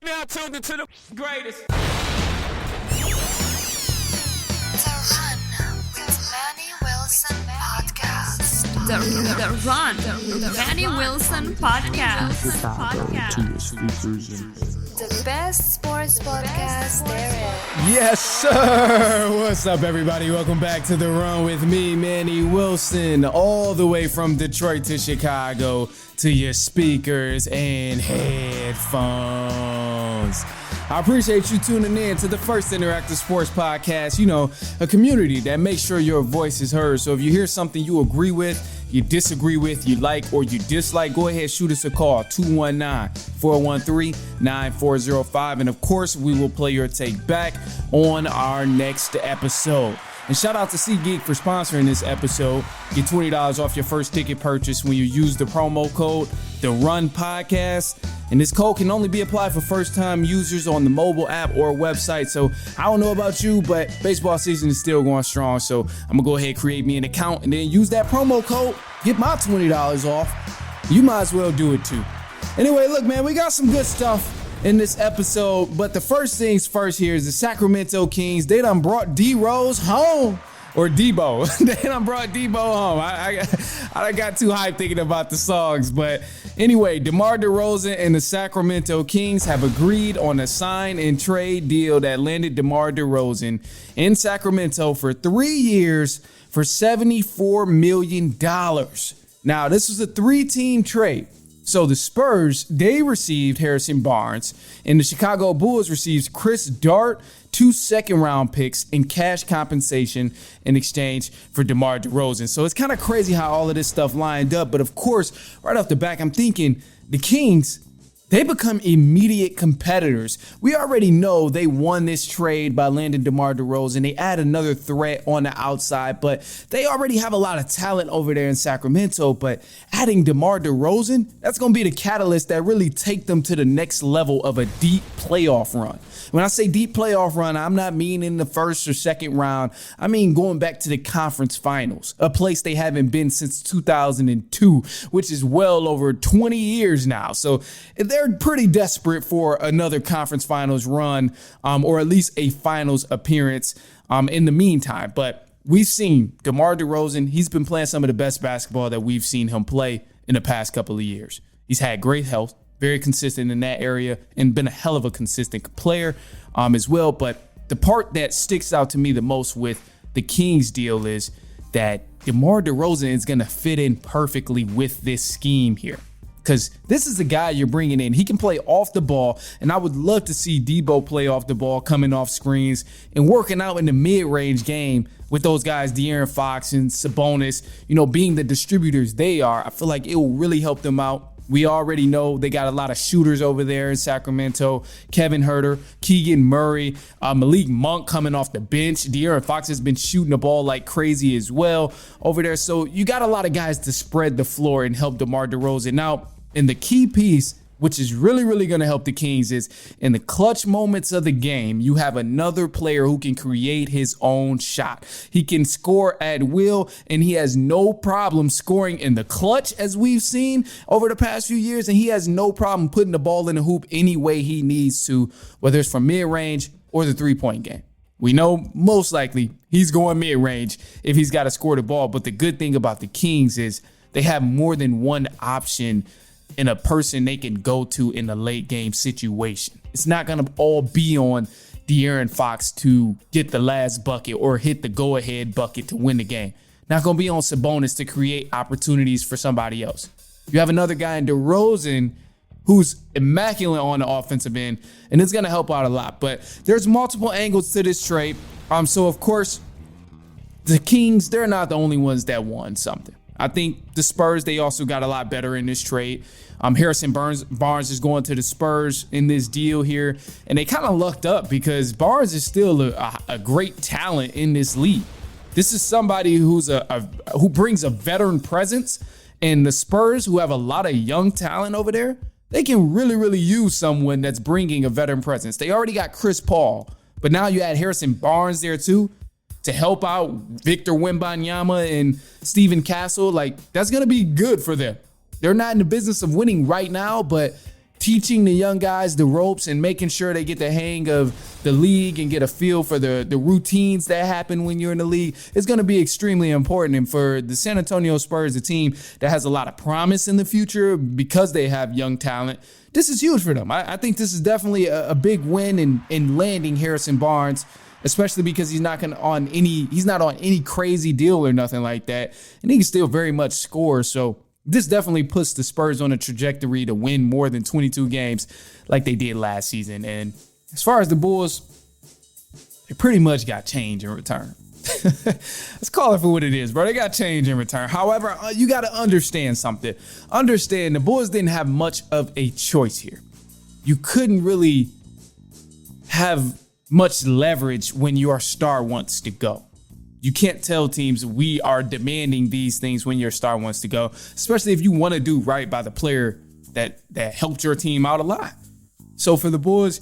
Now tuned into the greatest. The Run with Manny Wilson podcast. The best sports podcast there is. Yes, sir. What's up, everybody? Welcome back to The Run with me, Manny Wilson, all the way from Detroit to Chicago to your speakers and headphones. I appreciate you tuning in to the first interactive sports podcast, a community that makes sure your voice is heard. So if you hear something you agree with, you disagree with, you like, or you dislike, go ahead, shoot us a call, 219-413-9405. And of course, we will play your take back on our next episode. And shout out to SeatGeek for sponsoring this episode. Get $20 off your first ticket purchase when you use the promo code The Run Podcast. And this code can only be applied for first-time users on the mobile app or website. So I don't know about you, but baseball season is still going strong. So I'm going to go ahead and create me an account and then use that promo code. Get my $20 off. You might as well do it too. Anyway, look, man, we got some good stuff in this episode. But the first things first here is the Sacramento Kings. They done brought D-Rose home. Or Debo. They done brought Debo home. I got too hyped thinking about the songs. But anyway, DeMar DeRozan and the Sacramento Kings have agreed on a sign and trade deal that landed DeMar DeRozan in Sacramento for 3 years for $74 million. Now, this was a 3-team trade. So the Spurs, they received Harrison Barnes, and the Chicago Bulls received Chris Dart, 2 second-round picks, and cash compensation in exchange for DeMar DeRozan. So it's kind of crazy how all of this stuff lined up. But of course, right off the back, I'm thinking the Kings, they become immediate competitors. We already know they won this trade by landing DeMar DeRozan. They add another threat on the outside, but they already have a lot of talent over there in Sacramento. But adding DeMar DeRozan, that's going to be the catalyst that really take them to the next level of a deep playoff run. When I say deep playoff run, I'm not meaning the first or second round. I mean going back to the conference finals, a place they haven't been since 2002, which is well over 20 years now. So they're pretty desperate for another conference finals run, or at least a finals appearance in the meantime. But we've seen DeMar DeRozan. He's been playing some of the best basketball that we've seen him play in the past couple of years. He's had great health, very consistent in that area, and been a hell of a consistent player as well. But the part that sticks out to me the most with the Kings deal is that DeMar DeRozan is going to fit in perfectly with this scheme here. Because this is the guy you're bringing in. He can play off the ball, and I would love to see Debo play off the ball, coming off screens, and working out in the mid-range game with those guys, De'Aaron Fox and Sabonis, being the distributors they are. I feel like it will really help them out. We already know they got a lot of shooters over there in Sacramento. Kevin Huerter, Keegan Murray, Malik Monk coming off the bench. De'Aaron Fox has been shooting the ball like crazy as well over there. So you got a lot of guys to spread the floor and help DeMar DeRozan. Now, and the key piece, which is really, really going to help the Kings, is in the clutch moments of the game, you have another player who can create his own shot. He can score at will, and he has no problem scoring in the clutch, as we've seen over the past few years, and he has no problem putting the ball in the hoop any way he needs to, whether it's from mid-range or the three-point game. We know most likely he's going mid-range if he's got to score the ball, but the good thing about the Kings is they have more than one option in a person they can go to in a late game situation. It's not going to all be on De'Aaron Fox to get the last bucket or hit the go-ahead bucket to win the game. Not going to be on Sabonis to create opportunities for somebody else. You have another guy in DeRozan who's immaculate on the offensive end, and it's going to help out a lot. But there's multiple angles to this trade. So, of course, the Kings, they're not the only ones that won something. I think the Spurs, they also got a lot better in this trade. Harrison Barnes is going to the Spurs in this deal here. And they kind of lucked up because Barnes is still a great talent in this league. This is somebody who brings a veteran presence. And the Spurs, who have a lot of young talent over there, they can really, really use someone that's bringing a veteran presence. They already got Chris Paul, but now you add Harrison Barnes there too to help out Victor Wembanyama and Steven Castle. Like, that's going to be good for them. They're not in the business of winning right now, but teaching the young guys the ropes and making sure they get the hang of the league and get a feel for the routines that happen when you're in the league is going to be extremely important. And for the San Antonio Spurs, a team that has a lot of promise in the future because they have young talent, this is huge for them. I think this is definitely a big win in landing Harrison Barnes, especially because he's not on any crazy deal or nothing like that. And he can still very much score. So this definitely puts the Spurs on a trajectory to win more than 22 games like they did last season. And as far as the Bulls, they pretty much got change in return. Let's call it for what it is, bro. They got change in return. However, you got to understand something. Understand the Bulls didn't have much of a choice here. You couldn't really have much leverage when your star wants to go. You can't tell teams we are demanding these things when your star wants to go, especially if you want to do right by the player that helped your team out a lot. So for the Bulls,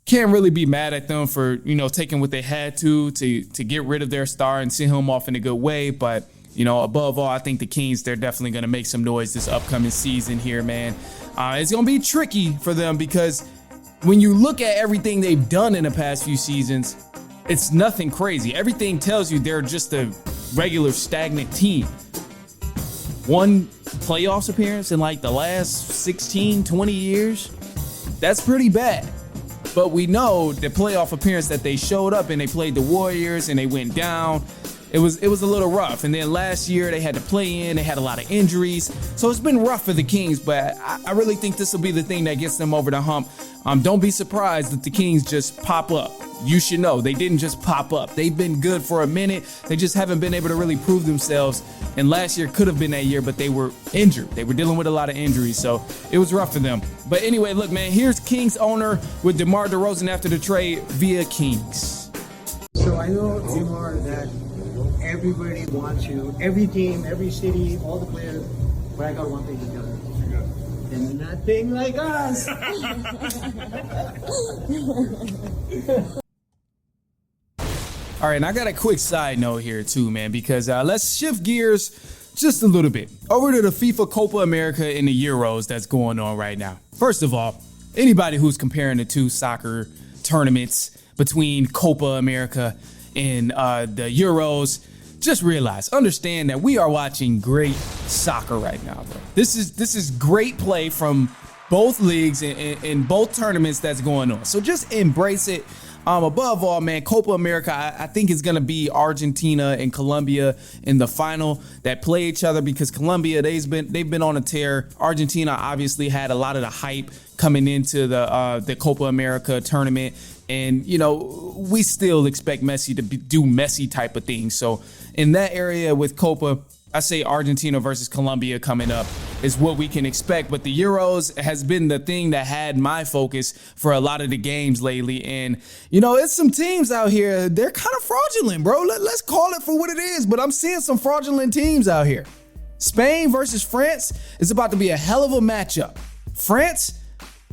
can't really be mad at them for, taking what they had to get rid of their star and send him off in a good way. But, above all, I think the Kings, they're definitely going to make some noise this upcoming season here, man. It's going to be tricky for them because when you look at everything they've done in the past few seasons, it's nothing crazy. Everything tells you they're just a regular stagnant team. One playoffs appearance in like the last 16, 20 years. That's pretty bad. But we know the playoff appearance that they showed up and they played the Warriors and they went down. It was a little rough. And then last year they had to play in. They had a lot of injuries. So it's been rough for the Kings, but I really think this will be the thing that gets them over the hump. Don't be surprised that the Kings just pop up. You should know they didn't just pop up. They've been good for a minute. They just haven't been able to really prove themselves. And last year could have been that year, but they were injured. They were dealing with a lot of injuries, so it was rough for them. But anyway, look, man, here's Kings owner with DeMar DeRozan after the trade via Kings. So I know, DeMar, that everybody wants you, every team, every city, all the players, but I got one thing to tell you. And nothing like us. All right, and I got a quick side note here too, man, because let's shift gears just a little bit over to the FIFA Copa America and the Euros that's going on right now. First of all, anybody who's comparing the two soccer tournaments between Copa America and the Euros, just understand that we are watching great soccer right now, bro. This is great play from both leagues in both tournaments that's going on. So just embrace it. Above all, man, Copa America, I think it's going to be Argentina and Colombia in the final that play each other because Colombia, they've been on a tear. Argentina obviously had a lot of the hype coming into the Copa America tournament. And, we still expect Messi to do Messi type of things. So in that area with Copa, I say Argentina versus Colombia coming up is what we can expect. But the Euros has been the thing that had my focus for a lot of the games lately. And, it's some teams out here, they're kind of fraudulent, bro. Let's call it for what it is. But I'm seeing some fraudulent teams out here. Spain versus France is about to be a hell of a matchup. France,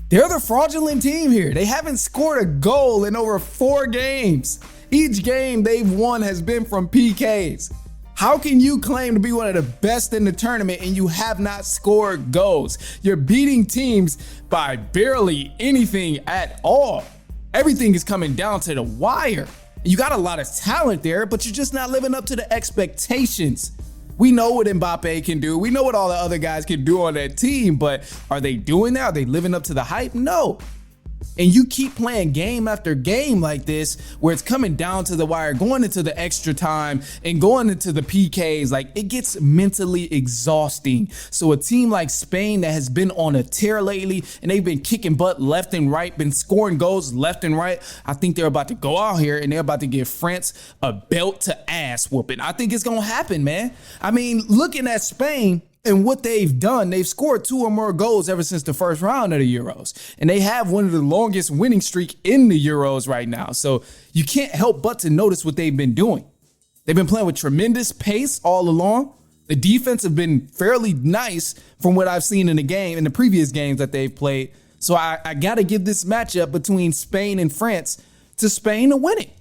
they're the fraudulent team here. They haven't scored a goal in over 4 games. Each game they've won has been from PKs. How can you claim to be one of the best in the tournament and you have not scored goals? You're beating teams by barely anything at all. Everything is coming down to the wire. You got a lot of talent there, but you're just not living up to the expectations. We know what Mbappe can do. We know what all the other guys can do on that team, but are they doing that? Are they living up to the hype? No. And you keep playing game after game like this, where it's coming down to the wire, going into the extra time and going into the PKs, like it gets mentally exhausting. So a team like Spain that has been on a tear lately and they've been kicking butt left and right, been scoring goals left and right. I think they're about to go out here and they're about to give France a belt to ass whooping. I think it's going to happen, man. I mean, looking at Spain, and what they've done, they've scored 2 or more goals ever since the first round of the Euros. And they have one of the longest winning streak in the Euros right now. So you can't help but to notice what they've been doing. They've been playing with tremendous pace all along. The defense have been fairly nice from what I've seen in the game, in the previous games that they've played. So I got to give this matchup between Spain and France to Spain to win it.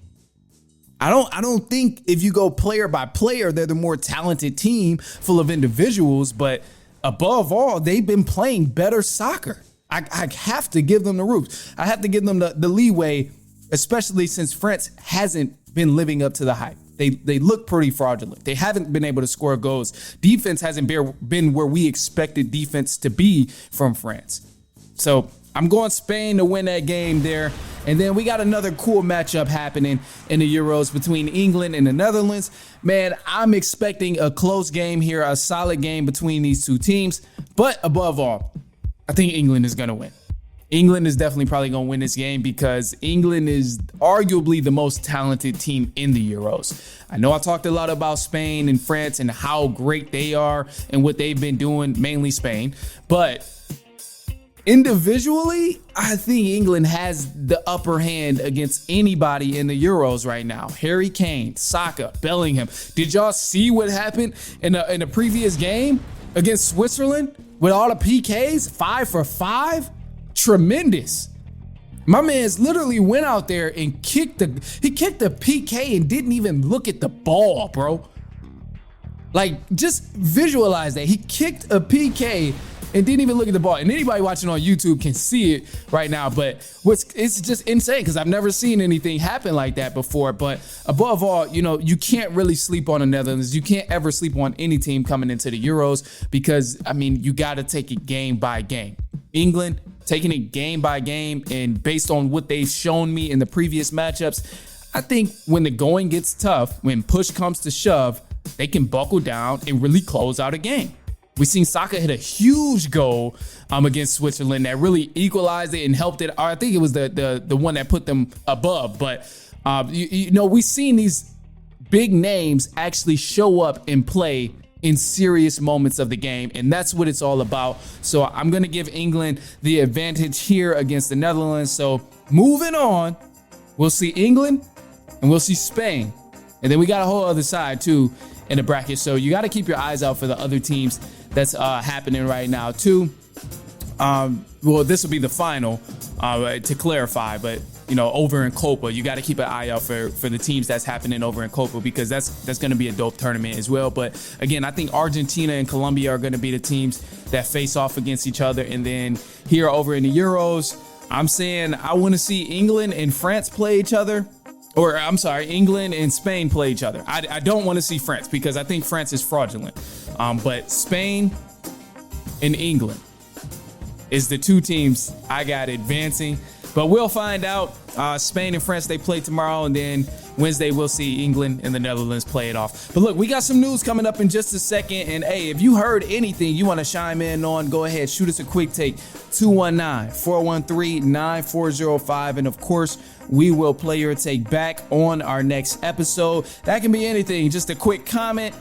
I don't think if you go player by player, they're the more talented team full of individuals, but above all, they've been playing better soccer. I have to give them the roofs. I have to give them the leeway, especially since France hasn't been living up to the hype. They look pretty fraudulent. They haven't been able to score goals. Defense hasn't been where we expected defense to be from France. So I'm going Spain to win that game there. And then we got another cool matchup happening in the Euros between England and the Netherlands. Man, I'm expecting a close game here, a solid game between these two teams. But above all, I think England is going to win. England is definitely probably going to win this game because England is arguably the most talented team in the Euros. I know I talked a lot about Spain and France and how great they are and what they've been doing, mainly Spain. But individually, I think England has the upper hand against anybody in the Euros right now. Harry Kane, Saka, Bellingham. Did y'all see what happened in the previous game against Switzerland with all the PKs? 5 for 5? Tremendous. My man's literally went out there and kicked the PK and didn't even look at the ball, bro. Like, just visualize that. He kicked a PK and didn't even look at the ball. And anybody watching on YouTube can see it right now. But it's just insane because I've never seen anything happen like that before. But above all, you can't really sleep on the Netherlands. You can't ever sleep on any team coming into the Euros because, you got to take it game by game. England, taking it game by game, and based on what they've shown me in the previous matchups, I think when the going gets tough, when push comes to shove, they can buckle down and really close out a game. We've seen Saka hit a huge goal against Switzerland that really equalized it and helped it. I think it was the one that put them above. But, we've seen these big names actually show up and play in serious moments of the game, and that's what it's all about. So I'm going to give England the advantage here against the Netherlands. So moving on, we'll see England and we'll see Spain. And then we got a whole other side too in the bracket. So you got to keep your eyes out for the other teams that's happening right now too. This will be the final to clarify, but over in Copa, you got to keep an eye out for the teams that's happening over in Copa because that's going to be a dope tournament as well. But again, I think Argentina and Colombia are going to be the teams that face off against each other. And then here over in the Euros, I'm saying I want to see England and France play each other. Or I'm sorry, England and Spain play each other. I don't want to see France because I think France is fraudulent. But Spain and England is the two teams I got advancing. But we'll find out. Spain and France, they play tomorrow, and then Wednesday we'll see England and the Netherlands play it off. But look, we got some news coming up in just a second, and hey, if you heard anything you want to chime in on, go ahead, shoot us a quick take, 219-413-9405, and of course, we will play your take back on our next episode. That can be anything, just a quick comment,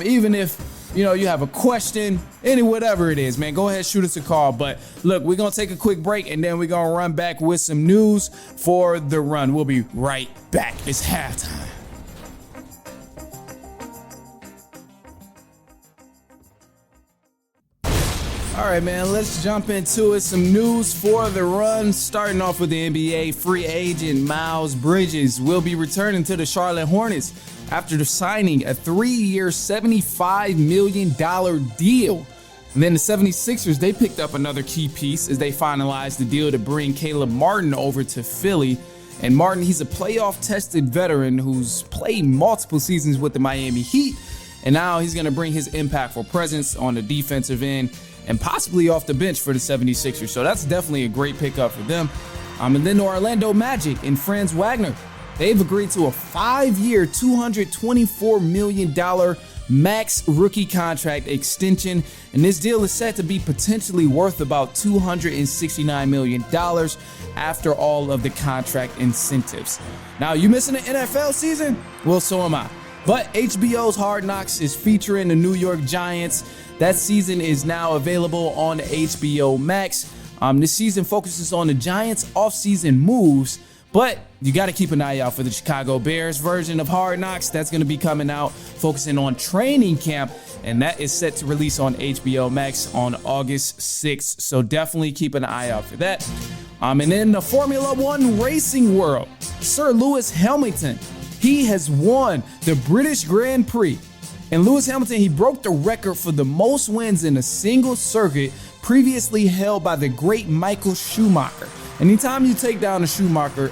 even if you have a question, whatever it is, man, go ahead, shoot us a call. But look, we're going to take a quick break and then we're going to run back with some news for the run. We'll be right back. It's halftime. All right, man, let's jump into it. Some news for the run. Starting off with the NBA, free agent Miles Bridges will be returning to the Charlotte Hornets after signing a 3-year, $75 million deal. And then the 76ers, they picked up another key piece as they finalized the deal to bring Caleb Martin over to Philly. And Martin, he's a playoff-tested veteran who's played multiple seasons with the Miami Heat. And now he's going to bring his impactful presence on the defensive end and possibly off the bench for the 76ers. So that's definitely a great pickup for them. And then the Orlando Magic and Franz Wagner. They've agreed to a 5-year, $224 million max rookie contract extension. And this deal is set to be potentially worth about $269 million after all of the contract incentives. Now, you missing the NFL season? Well, so am I. But HBO's Hard Knocks is featuring the New York Giants. That season is now available on HBO Max. This season focuses on the Giants' offseason moves, but you got to keep an eye out for the Chicago Bears version of Hard Knocks. That's going to be coming out, focusing on training camp, and that is set to release on HBO Max on August 6th. So definitely keep an eye out for that. And then the Formula One racing world, Sir Lewis Hamilton, he has won the British Grand Prix. And Lewis Hamilton, he broke the record for the most wins in a single circuit previously held by the great Michael Schumacher. Anytime you take down a Schumacher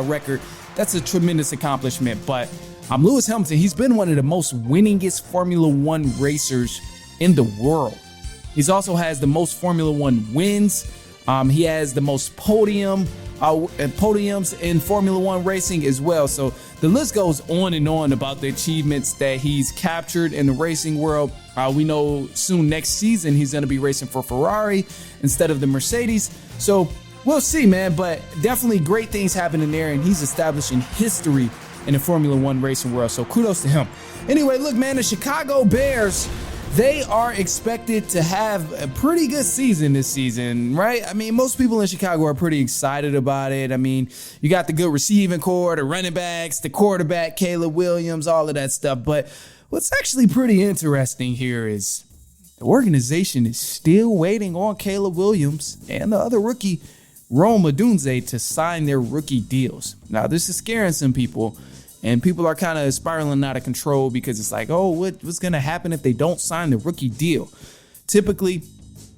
record, that's a tremendous accomplishment. But Lewis Hamilton, he's been one of the most winningest Formula One racers in the world. He's also has the most Formula One wins. He has the most podiums in Formula One racing as well. So the list goes on and on about the achievements that he's captured in the racing world. We know soon next season he's going to be racing for Ferrari instead of the Mercedes. So we'll see, man. But definitely great things happening there, and he's establishing history in the Formula One racing world. So kudos to him. Anyway, look, man, the Chicago Bears, they are expected to have a pretty good season this season, right? I mean, most people in Chicago are pretty excited about it. I mean, you got the good receiving core, the running backs, the quarterback, Caleb Williams, all of that stuff. But what's actually pretty interesting here is the organization is still waiting on Caleb Williams and the other rookie, Rome Odunze, to sign their rookie deals. Now, this is scaring some people. And people are kind of spiraling out of control because it's like, oh, what's going to happen if they don't sign the rookie deal? Typically,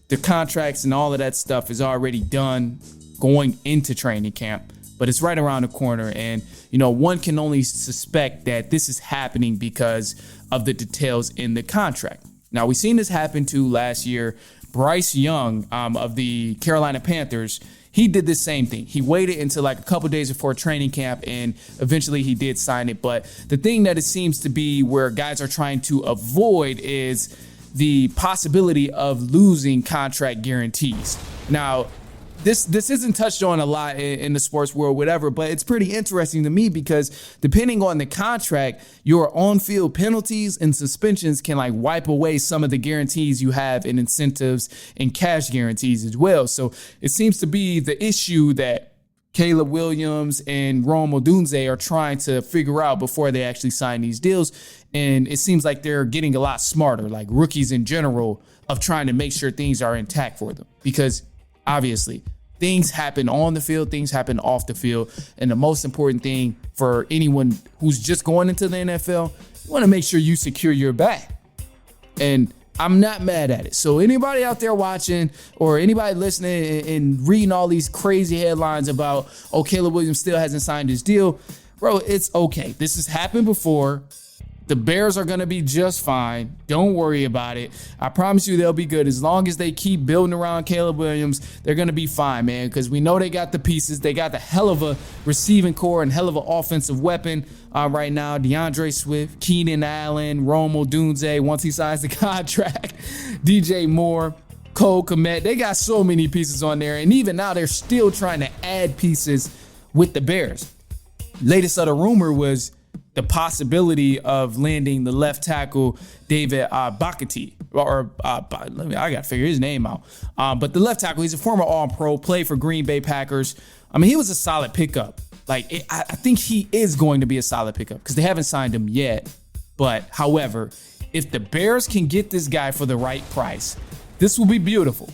the contracts and all of that stuff is already done going into training camp, but it's right around the corner. And, one can only suspect that this is happening because of the details in the contract. Now, we've seen this happen too last year. Bryce Young of the Carolina Panthers, he did the same thing. He waited until like a couple days before training camp, and eventually he did sign it. But the thing that it seems to be where guys are trying to avoid is the possibility of losing contract guarantees. Now, this isn't touched on a lot in the sports world, whatever, but it's pretty interesting to me because depending on the contract, your on-field penalties and suspensions can like wipe away some of the guarantees you have in incentives and cash guarantees as well. So it seems to be the issue that Caleb Williams and Rome Odunze are trying to figure out before they actually sign these deals. And it seems like they're getting a lot smarter, like rookies in general, of trying to make sure things are intact for them. Because obviously, things happen on the field, things happen off the field. And the most important thing for anyone who's just going into the NFL, you want to make sure you secure your bag. And I'm not mad at it. So anybody out there watching or anybody listening and reading all these crazy headlines about, oh, Caleb Williams still hasn't signed his deal, bro, it's okay. This has happened before. The Bears are going to be just fine. Don't worry about it. I promise you they'll be good. As long as they keep building around Caleb Williams, they're going to be fine, man, because we know they got the pieces. They got the hell of a receiving core and hell of an offensive weapon right now. DeAndre Swift, Keenan Allen, Rome Odunze, once he signs the contract, DJ Moore, Cole Kmet. They got so many pieces on there, and even now they're still trying to add pieces with the Bears. Latest of the rumor was the possibility of landing the left tackle David Bakati, I got to figure his name out. But the left tackle, he's a former All-Pro, played for Green Bay Packers. I mean, he was a solid pickup. I think he is going to be a solid pickup because they haven't signed him yet. But however, if the Bears can get this guy for the right price, this will be beautiful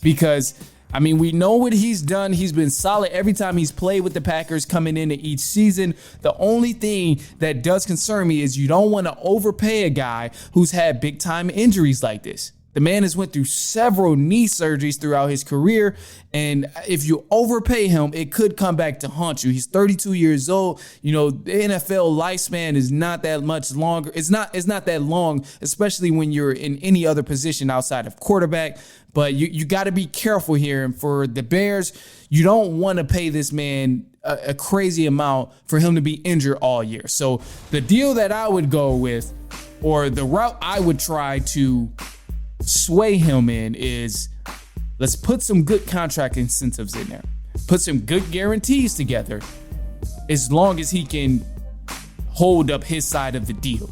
because I mean, we know what he's done. He's been solid every time he's played with the Packers coming into each season. The only thing that does concern me is you don't want to overpay a guy who's had big time injuries like this. The man has went through several knee surgeries throughout his career, and if you overpay him, it could come back to haunt you. He's 32 years old. The NFL lifespan is not that much longer. It's not that long, especially when you're in any other position outside of quarterback. But you got to be careful here. And for the Bears, you don't want to pay this man a crazy amount for him to be injured all year. So the deal that I would go with, or the route I would try to sway him in, is let's put some good contract incentives in there. Put some good guarantees together as long as he can hold up his side of the deal.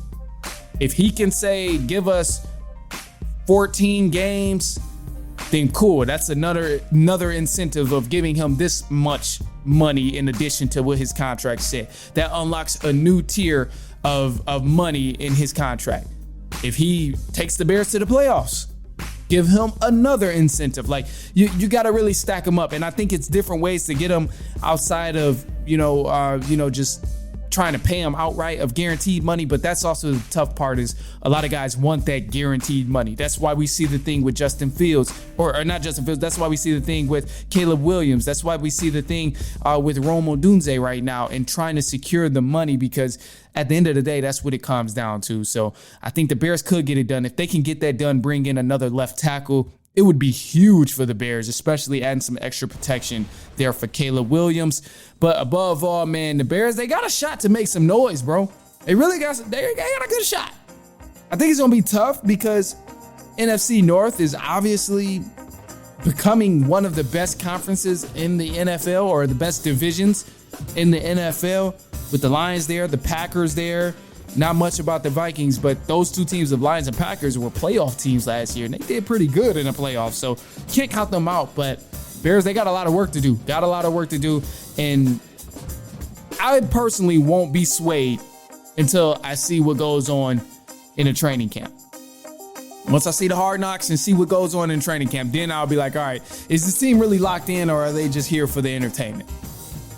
If he can say, give us 14 games, then cool. That's another incentive of giving him this much money in addition to what his contract said. That unlocks a new tier of money in his contract. If he takes the Bears to the playoffs, give him another incentive. Like you got to really stack him up. And I think it's different ways to get him outside of, just trying to pay him outright of guaranteed money, but that's also the tough part is a lot of guys want that guaranteed money. That's why we see the thing with Justin Fields, or not Justin Fields. That's why we see the thing with Caleb Williams. That's why we see the thing with Rome Odunze right now and trying to secure the money, because at the end of the day, that's what it comes down to. So I think the Bears could get it done. If they can get that done, bring in another left tackle, it would be huge for the Bears, especially adding some extra protection there for Caleb Williams. But above all, man, the Bears, they got a shot to make some noise, bro. They got a good shot. I think it's going to be tough because NFC North is obviously becoming one of the best conferences in the NFL, or the best divisions in the NFL, with the Lions there, the Packers there. Not much about the Vikings, but those two teams, the Lions and Packers, were playoff teams last year, and they did pretty good in the playoffs, so can't count them out. But Bears, they got a lot of work to do. And I personally won't be swayed until I see what goes on in a training camp. Once I see the hard knocks and see what goes on in training camp, then I'll be like, all right, is this team really locked in, or are they just here for the entertainment?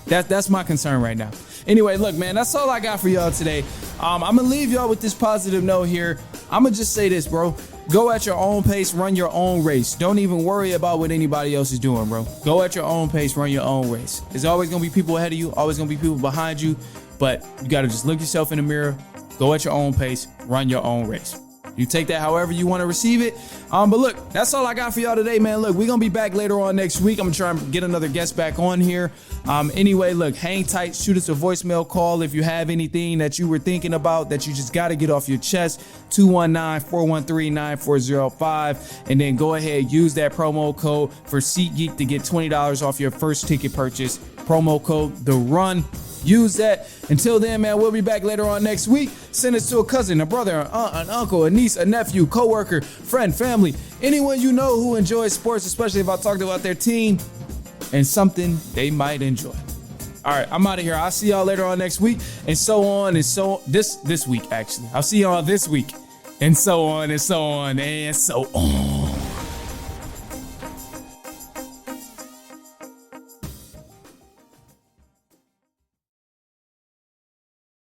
That's my concern right now. Anyway, look, man, that's all I got for y'all today. I'm going to leave y'all with this positive note here. I'm going to just say this, bro. Go at your own pace, run your own race. Don't even worry about what anybody else is doing, bro. Go at your own pace, run your own race. There's always going to be people ahead of you, always going to be people behind you, but you got to just look yourself in the mirror, go at your own pace, run your own race. You take that however you want to receive it. But look, that's all I got for y'all today, man. Look, we're going to be back later on next week. I'm going to try and get another guest back on here. Anyway, look, hang tight. Shoot us a voicemail call if you have anything that you were thinking about that you just got to get off your chest. 219-413-9405. And then go ahead, use that promo code for SeatGeek to get $20 off your first ticket purchase. Promo code The Run. Use that. Until then, man, we'll be back later on next week. Send us to a cousin, a brother, an aunt, an uncle, a niece, a nephew, coworker, friend, family, anyone you know who enjoys sports, especially if I talked about their team and something they might enjoy. All right, I'm out of here. I'll see y'all later on next week, and so on and so this week, actually. I'll see y'all this week, and so on and so on and so on.